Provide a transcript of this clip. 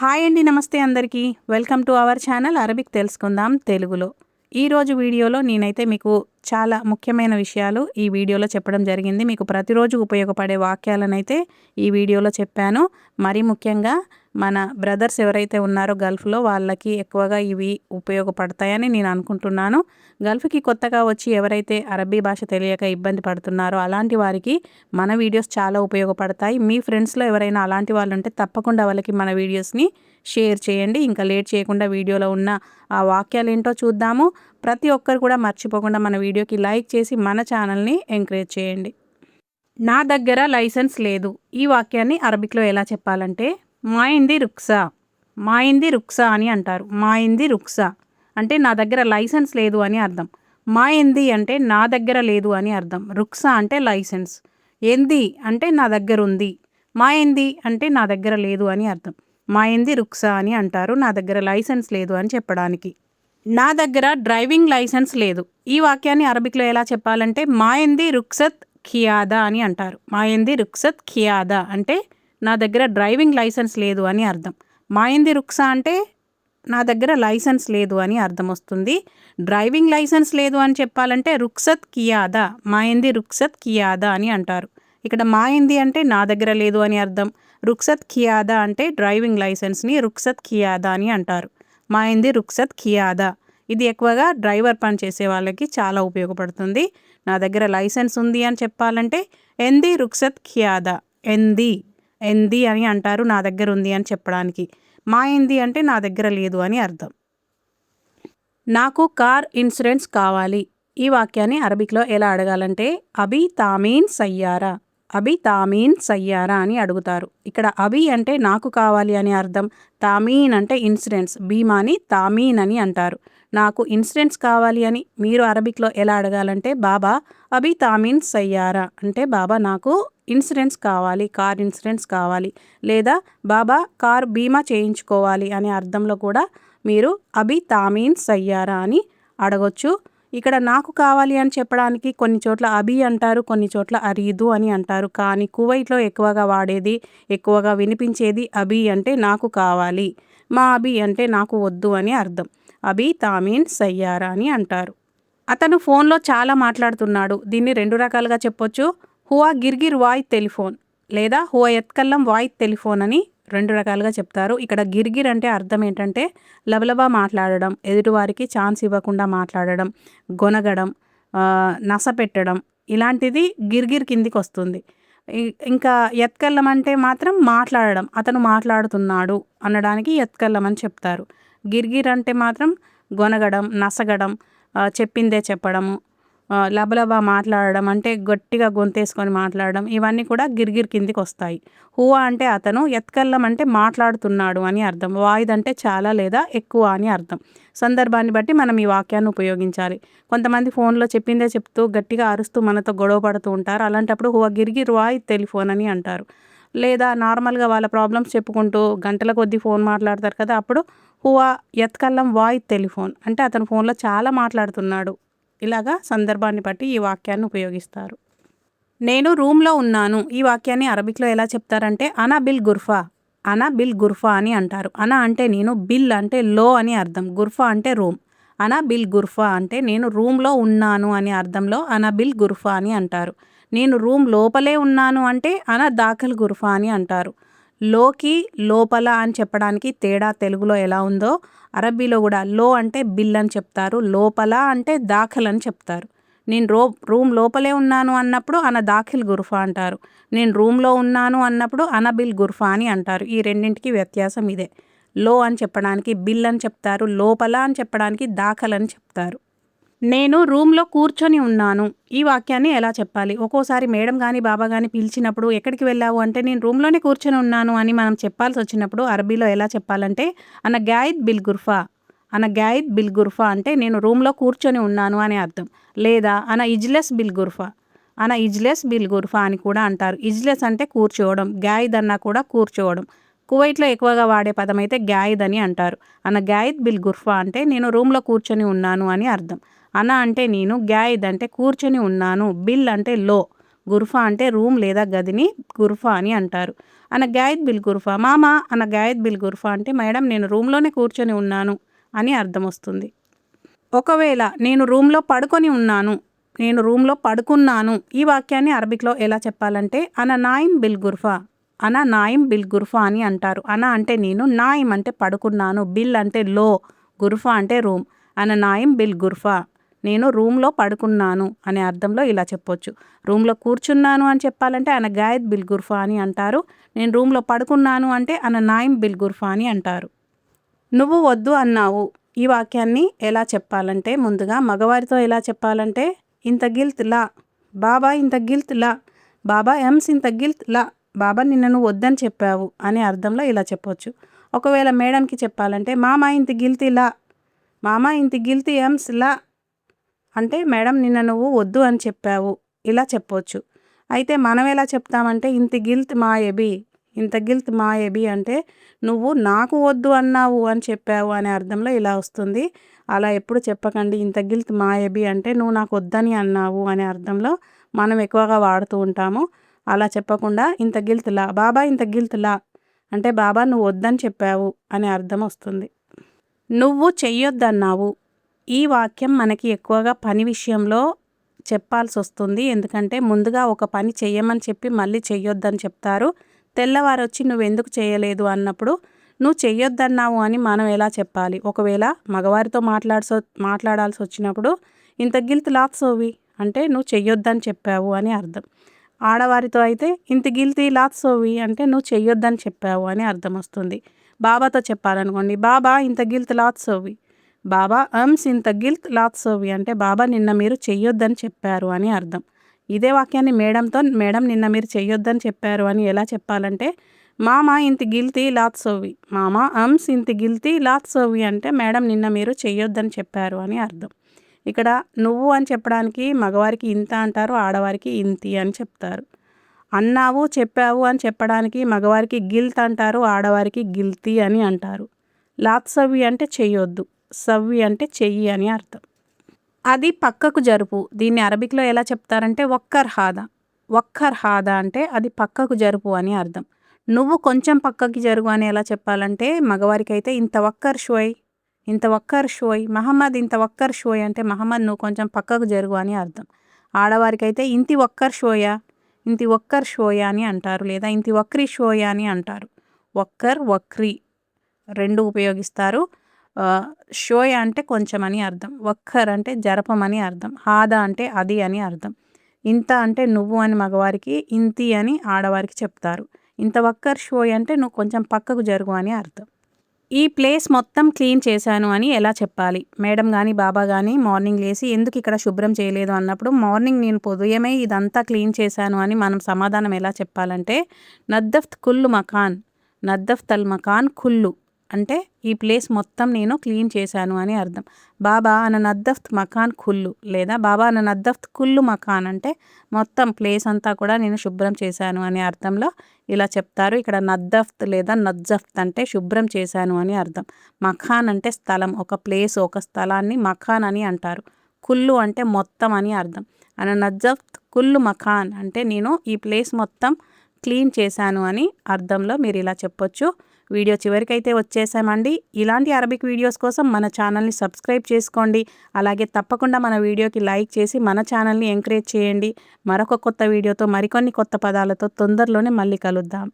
Hi అండి, నమస్తే అందరికీ. Welcome to our channel Arabic తెలుసుకుందాం తెలుగులో. ఈరోజు వీడియోలో నేనైతే మీకు చాలా ముఖ్యమైన విషయాలు ఈ వీడియోలో చెప్పడం జరిగింది. మీకు ప్రతిరోజు ఉపయోగపడే వాక్యాలనైతే ఈ వీడియోలో చెప్పాను. మరీ ముఖ్యంగా మన బ్రదర్స్ ఎవరైతే ఉన్నారో గల్ఫ్లో వాళ్ళకి ఎక్కువగా ఇవి ఉపయోగపడతాయని నేను అనుకుంటున్నాను. గల్ఫ్కి కొత్తగా వచ్చి ఎవరైతే అరబీ భాష తెలియక ఇబ్బంది పడుతున్నారో అలాంటి వారికి మన వీడియోస్ చాలా ఉపయోగపడతాయి. మీ ఫ్రెండ్స్లో ఎవరైనా అలాంటి వాళ్ళు ఉంటే తప్పకుండా వాళ్ళకి మన వీడియోస్ని షేర్ చేయండి. ఇంకా లేట్ చేయకుండా వీడియోలో ఉన్న ఆ వాక్యాలు ఏంటో చూద్దాము. ప్రతి ఒక్కరు కూడా మర్చిపోకుండా మన వీడియోకి లైక్ చేసి మన ఛానల్ని ఎంకరేజ్ చేయండి. నా దగ్గర లైసెన్స్ లేదు. ఈ వాక్యాన్ని అరబిక్లో ఎలా చెప్పాలంటే మాయింది రుక్సా. మాయింది రుక్సా అని అంటారు. మాయింది రుక్సా అంటే నా దగ్గర లైసెన్స్ లేదు అని అర్థం. మాయింది అంటే నా దగ్గర లేదు అని అర్థం. రుక్సా అంటే లైసెన్స్. ఎంది అంటే నా దగ్గర ఉంది. మాయింది అంటే నా దగ్గర లేదు అని అర్థం. మాయింది రుక్సా అని అంటారు నా దగ్గర లైసెన్స్ లేదు అని చెప్పడానికి. నా దగ్గర డ్రైవింగ్ లైసెన్స్ లేదు. ఈ వాక్యాన్ని అరబిక్లో ఎలా చెప్పాలంటే మాయింది రుక్సత్ ఖియాదా అని అంటారు. మాయింది రుక్సత్ ఖియాదా అంటే నా దగ్గర డ్రైవింగ్ లైసెన్స్ లేదు అని అర్థం. మాయింది రుక్సా అంటే నా దగ్గర లైసెన్స్ లేదు అని అర్థం వస్తుంది. డ్రైవింగ్ లైసెన్స్ లేదు అని చెప్పాలంటే రుక్సత్ కియాదా, మాయింది రుక్సత్ కియాదా అని అంటారు. ఇక్కడ మాయింది అంటే నా దగ్గర లేదు అని అర్థం. రుక్సత్ కియాదా అంటే డ్రైవింగ్ లైసెన్స్ని రుక్సత్ కియాదా అని అంటారు. మాయింది రుక్సత్ కియాదా ఇది ఎక్కువగా డ్రైవర్ పని చేసే వాళ్ళకి చాలా ఉపయోగపడుతుంది. నా దగ్గర లైసెన్స్ ఉంది అని చెప్పాలంటే ఎంది రుక్సత్ కియాదా, ఎంది ఎంది అని అంటారు నా దగ్గర ఉంది అని చెప్పడానికి. మాయింది అంటే నా దగ్గర లేదు అని అర్థం. నాకు కార్ ఇన్సూరెన్స్ కావాలి. ఈ వాక్యాన్ని అరబిక్లో ఎలా అడగాలంటే అబీ తామీన్ సయ్యారా, అబీ తామీన్ సయ్యారా అని అడుగుతారు. ఇక్కడ అబీ అంటే నాకు కావాలి అని అర్థం. తామీన్ అంటే ఇన్సూరెన్స్, బీమాని తామీన్ అని అంటారు. నాకు ఇన్సూరెన్స్ కావాలి అని మీరు అరబిక్లో ఎలా అడగాలంటే బాబా అబీ తామీన్ సయ్యారా అంటే బాబా నాకు ఇన్సూరెన్స్ కావాలి, కార్ ఇన్సూరెన్స్ కావాలి. లేదా బాబా కార్ బీమా చేయించుకోవాలి అనే అర్థంలో కూడా మీరు అబీ తామీన్ సయ్యారా అని అడగొచ్చు. ఇక్కడ నాకు కావాలి అని చెప్పడానికి కొన్ని చోట్ల అబీ అంటారు, కొన్ని చోట్ల అరీదు అని అంటారు. కానీ కువైట్లో ఎక్కువగా వాడేది, ఎక్కువగా వినిపించేది అబీ అంటే నాకు కావాలి, మా అబీ అంటే నాకు వద్దు అని అర్థం. అబీ తామీన్ సయ్యారా అని అంటారు. అతను ఫోన్లో చాలా మాట్లాడుతున్నాడు. దీన్ని రెండు రకాలుగా చెప్పొచ్చు. హువా గిర్గిర్ వాయ్ టెలిఫోన్ లేదా హువా ఎత్కల్లం వాయ్ టెలిఫోన్ అని రెండు రకాలుగా చెప్తారు. ఇక్కడ గిర్గిర్ అంటే అర్థం ఏంటంటే లబలబా మాట్లాడడం, ఎదుటివారికి ఛాన్స్ ఇవ్వకుండా మాట్లాడడం, గొనగడం, నస పెట్టడం, ఇలాంటిది గిర్గిర్ కిందికి వస్తుంది. ఇంకా ఎత్కల్లం అంటే మాత్రం మాట్లాడడం, అతను మాట్లాడుతున్నాడు అనడానికి ఎత్కల్లం అని చెప్తారు. గిర్గిర్ అంటే మాత్రం గొనగడం, నసగడం, చెప్పిందే చెప్పడము, లబలబా మాట్లాడడం అంటే గట్టిగా గొంతేసుకొని మాట్లాడడం, ఇవన్నీ కూడా గిర్గిర్ కిందికి వస్తాయి. హువా అంటే అతను, ఎత్కల్లం అంటే మాట్లాడుతున్నాడు అని అర్థం. వాయిద్ అంటే చాలా లేదా ఎక్కువ అని అర్థం. సందర్భాన్ని బట్టి మనం ఈ వాక్యాన్ని ఉపయోగించాలి. కొంతమంది ఫోన్లో చెప్పిందే చెప్తూ గట్టిగా అరుస్తూ మనతో గొడవ పడుతూ ఉంటారు. అలాంటప్పుడు హువా గిర్గిర్ వాయ్ టెలిఫోన్ అని అంటారు. లేదా నార్మల్గా వాళ్ళ ప్రాబ్లమ్స్ చెప్పుకుంటూ గంటల కొద్దీ ఫోన్ మాట్లాడతారు కదా, అప్పుడు హువా ఎత్కల్లం వాయ్ టెలిఫోన్ అంటే అతను ఫోన్లో చాలా మాట్లాడుతున్నాడు. ఇలాగా సందర్భాన్ని బట్టి ఈ వాక్యాన్ని ఉపయోగిస్తారు. నేను రూమ్లో ఉన్నాను. ఈ వాక్యాన్ని అరబిక్లో ఎలా చెప్తారంటే అనా బిల్ గుర్ఫా, అనా బిల్ గుర్ఫా అని అంటారు. అనా అంటే నేను, బిల్ అంటే లో అని అర్థం, గుర్ఫా అంటే రూమ్. అనా బిల్ గుర్ఫా అంటే నేను రూమ్లో ఉన్నాను అని అర్థంలో అనా బిల్ గుర్ఫా అని అంటారు. నేను రూమ్ లోపలే ఉన్నాను అంటే అనా దాఖల్ గుర్ఫా అని అంటారు. లోకి లోపల అని చెప్పడానికి తేడా తెలుగులో ఎలా ఉందో అరబీలో కూడా లో అంటే బిల్ అని చెప్తారు, లోపల అంటే దాఖల్ అని చెప్తారు. నేను రూమ్ లోపలే ఉన్నాను అన్నప్పుడు అన దాఖిల్ గుర్ఫా అంటారు. నేను రూమ్లో ఉన్నాను అన్నప్పుడు అనబిల్ గుర్ఫా అని అంటారు. ఈ రెండింటికి వ్యత్యాసం ఇదే. లో అని చెప్పడానికి బిల్ అని చెప్తారు, లోపల అని చెప్పడానికి దాఖల్ అని చెప్తారు. నేను రూమ్లో కూర్చొని ఉన్నాను. ఈ వాక్యాన్ని ఎలా చెప్పాలి? ఒక్కోసారి మేడం కానీ బాబా కానీ పిలిచినప్పుడు ఎక్కడికి వెళ్ళావు అంటే నేను రూమ్లోనే కూర్చొని ఉన్నాను అని మనం చెప్పాల్సి వచ్చినప్పుడు అరబీలో ఎలా చెప్పాలంటే అన గాయిద్ బిల్ గుర్ఫా, అన గాయిద్ బిల్ గుర్ఫా అంటే నేను రూమ్లో కూర్చొని ఉన్నాను అని అర్థం. లేదా అన ఇజ్లెస్ బిల్ గుర్ఫా, అన ఇజ్లెస్ బిల్ గుర్ఫా అని కూడా అంటారు. ఇజ్లెస్ అంటే కూర్చోవడం, గాయిద్ అన్నా కూడా కూర్చోవడం. కువైట్లో ఎక్కువగా వాడే పదం అయితే గాయిద్ అని అంటారు. అన గాయిద్ బిల్ గుర్ఫా అంటే నేను రూమ్లో కూర్చొని ఉన్నాను అని అర్థం. అన అంటే నేను, గాయిద్ అంటే కూర్చొని ఉన్నాను, బిల్ అంటే లో, గుర్ఫా అంటే రూమ్ లేదా గదిని గుర్ఫా అని అంటారు. అన గాయత్ బిల్ గుర్ఫా. మామ అన గాయత్ బిల్ గుర్ఫా అంటే మేడం నేను రూమ్లోనే కూర్చొని ఉన్నాను అని అర్థం వస్తుంది. ఒకవేళ నేను రూమ్లో పడుకొని ఉన్నాను, నేను రూమ్లో పడుకున్నాను, ఈ వాక్యాన్ని అరబిక్లో ఎలా చెప్పాలంటే అన నాయిమ్ బిల్ గుర్ఫా, అన నాయిమ్ బిల్ గుర్ఫా అని అంటారు. అన అంటే నేను, నాయిమ్ అంటే పడుకున్నాను, బిల్ అంటే లో, గుర్ఫా అంటే రూమ్. అన నాయిమ్ బిల్ గుర్ఫా, నేను రూమ్లో పడుకున్నాను అనే అర్థంలో ఇలా చెప్పొచ్చు. రూమ్లో కూర్చున్నాను అని చెప్పాలంటే అన గాయత్ బిల్ గుర్ఫా అని అంటారు. నేను రూమ్లో పడుకున్నాను అంటే అన నాయిమ్ బిల్ గుర్ఫా అని అంటారు. నువ్వు వద్దు అన్నావు, ఈ వాక్యాన్ని ఎలా చెప్పాలంటే ముందుగా మగవారితో ఎలా చెప్పాలంటే ఇంత గిల్త్ లా, బాబా ఇంత గిల్త్ లా, బాబా ఎమ్స్ ఇంత గిల్త్ లా, బాబా నిన్న నువ్వు వద్దని చెప్పావు అనే అర్థంలో ఇలా చెప్పొచ్చు. ఒకవేళ మేడంకి చెప్పాలంటే మామ ఇంత గిల్తీ లా, మామ ఇంత గిల్తీ ఎమ్స్ లా అంటే మేడం నిన్న నువ్వు వద్దు అని చెప్పావు ఇలా చెప్పొచ్చు. అయితే మనం ఎలా చెప్తామంటే ఇంత గిల్త్ మా ఎబి, ఇంత గిల్త్ మా ఎబి అంటే నువ్వు నాకు వద్దు అన్నావు అని చెప్పావు అనే అర్థంలో ఇలా వస్తుంది. అలా ఎప్పుడు చెప్పకండి. ఇంత గిల్త్ మా ఎబి అంటే నువ్వు నాకు వద్దని అన్నావు అనే అర్థంలో మనం ఎక్కువగా వాడుతూ ఉంటాము. అలా చెప్పకుండా ఇంత గిల్త్ లా, బాబా ఇంత గిల్త్ లా అంటే బాబా నువ్వు వద్దని చెప్పావు అనే అర్థం వస్తుంది. నువ్వు చెయ్యొద్దన్నావు, ఈ వాక్యం మనకి ఎక్కువగా పని విషయంలో చెప్పాల్సి వస్తుంది. ఎందుకంటే ముందుగా ఒక పని చెయ్యమని చెప్పి మళ్ళీ చెయ్యొద్దని చెప్తారు. తెల్లవారు వచ్చి నువ్వెందుకు చేయలేదు అన్నప్పుడు నువ్వు చెయ్యొద్దన్నావు అని మనం ఎలా చెప్పాలి. ఒకవేళ మగవారితో మాట్లాడాల్సి వచ్చినప్పుడు ఇంత గిల్త్ లాత్ సోవి అంటే నువ్వు చెయ్యొద్దని చెప్పావు అని అర్థం. ఆడవారితో అయితే ఇంత గిల్తీ లాత్ సోవి అంటే నువ్వు చెయ్యొద్దని చెప్పావు అని అర్థం వస్తుంది. బాబాతో చెప్పాలనుకోండి, బాబా ఇంత గిల్త్ లాత్ సోవి, బాబా అమ్స్ ఇంత గిల్త్ లాత్ సోవి అంటే బాబా నిన్న మీరు చెయ్యొద్దని చెప్పారు అని అర్థం. ఇదే వాక్యాన్ని మేడంతో మేడం నిన్న మీరు చెయ్యొద్దని చెప్పారు అని ఎలా చెప్పాలంటే మామ ఇంత గిల్తీ లాత్ సోవి, మామ అమ్స్ ఇంత గిల్తీ లాత్ సోవి అంటే మేడం నిన్న మీరు చెయ్యొద్దని చెప్పారు అని అర్థం. ఇక్కడ నువ్వు అని చెప్పడానికి మగవారికి ఇంత అంటారు, ఆడవారికి ఇంతి అని చెప్తారు. అన్నావు చెప్పావు అని చెప్పడానికి మగవారికి గిల్త్ అంటారు, ఆడవారికి గిల్తీ అని అంటారు. లాత్ సవ్వి అంటే చెయ్యొద్దు, సవ్వి అంటే చెయ్యి అని అర్థం. అది పక్కకు జరుపు, దీన్ని అరబిక్లో ఎలా చెప్తారంటే వక్కర్ హాదా. వక్కర్ హాదా అంటే అది పక్కకు జరుపు అని అర్థం. నువ్వు కొంచెం పక్కకి జరుగు అని ఎలా చెప్పాలంటే మగవారికి అయితే ఇంత వక్కర్ షోయ్, ఇంత వక్కర్ షోయ్, మహమ్మద్ ఇంత వక్కర్ షోయ్ అంటే మహమ్మద్ నువ్వు కొంచెం పక్కకు జరుగు అని అర్థం. ఆడవారికి అయితే ఇంతి వక్కర్ షోయా, ఇంతి వక్కర్ షోయా అని అంటారు, లేదా ఇంతి వక్రీ షోయా అని అంటారు. వక్కర్ వక్రీ రెండు ఉపయోగిస్తారు. షోయా అంటే కొంచెం అని అర్థం, వక్కర్ అంటే జరపమని అర్థం, హాదా అంటే అది అని అర్థం. ఇంత అంటే నువ్వు అని మగవారికి, ఇంతి అని ఆడవారికి చెప్తారు. ఇంత వక్కర్ షోయ్ అంటే నువ్వు కొంచెం పక్కకు జరుగు అని అర్థం. ఈ ప్లేస్ మొత్తం క్లీన్ చేశాను అని ఎలా చెప్పాలి. మేడం కానీ బాబా కానీ మార్నింగ్ లేసి ఎందుకు ఇక్కడ శుభ్రం చేయలేదు అన్నప్పుడు మార్నింగ్ నేను ఉదయమే ఇదంతా క్లీన్ చేశాను అని మనం సమాధానం ఎలా చెప్పాలంటే నద్దఫ్త్ కుల్లు మకాన్, నద్దఫ్త్ అల్ మకాన్ కుల్లు అంటే ఈ ప్లేస్ మొత్తం నేను క్లీన్ చేశాను అని అర్థం. బాబా అన నద్దఫ్త్ మకాన్ కుల్లు, లేదా బాబా అన నద్దఫ్త్ కుల్లు మకాన్ అంటే మొత్తం ప్లేస్ అంతా కూడా నేను శుభ్రం చేశాను అనే అర్థంలో ఇలా చెప్తారు. ఇక్కడ నద్దఫ్త్ లేదా నజ్జఫ్త్ అంటే శుభ్రం చేశాను అని అర్థం. మఖాన్ అంటే స్థలం, ఒక ప్లేస్, ఒక స్థలాన్ని మఖాన్ అని అంటారు. కుల్లు అంటే మొత్తం అని అర్థం. అన నజ్జఫ్త్ కుల్లు మఖాన్ అంటే నేను ఈ ప్లేస్ మొత్తం క్లీన్ చేశాను అని అర్థంలో మీరు ఇలా చెప్పొచ్చు. వీడియో చివరికైతే వచ్చేసామండి. ఇలాంటి అరబిక్ వీడియోస్ కోసం మన ఛానల్ని సబ్స్క్రైబ్ చేసుకోండి. అలాగే తప్పకుండా మన వీడియోకి లైక్ చేసి మన ఛానల్ని ఎంకరేజ్ చేయండి. మరొక కొత్త వీడియోతో మరికొన్ని కొత్త పదాలతో తొందరలోనే మళ్ళీ కలుద్దాం.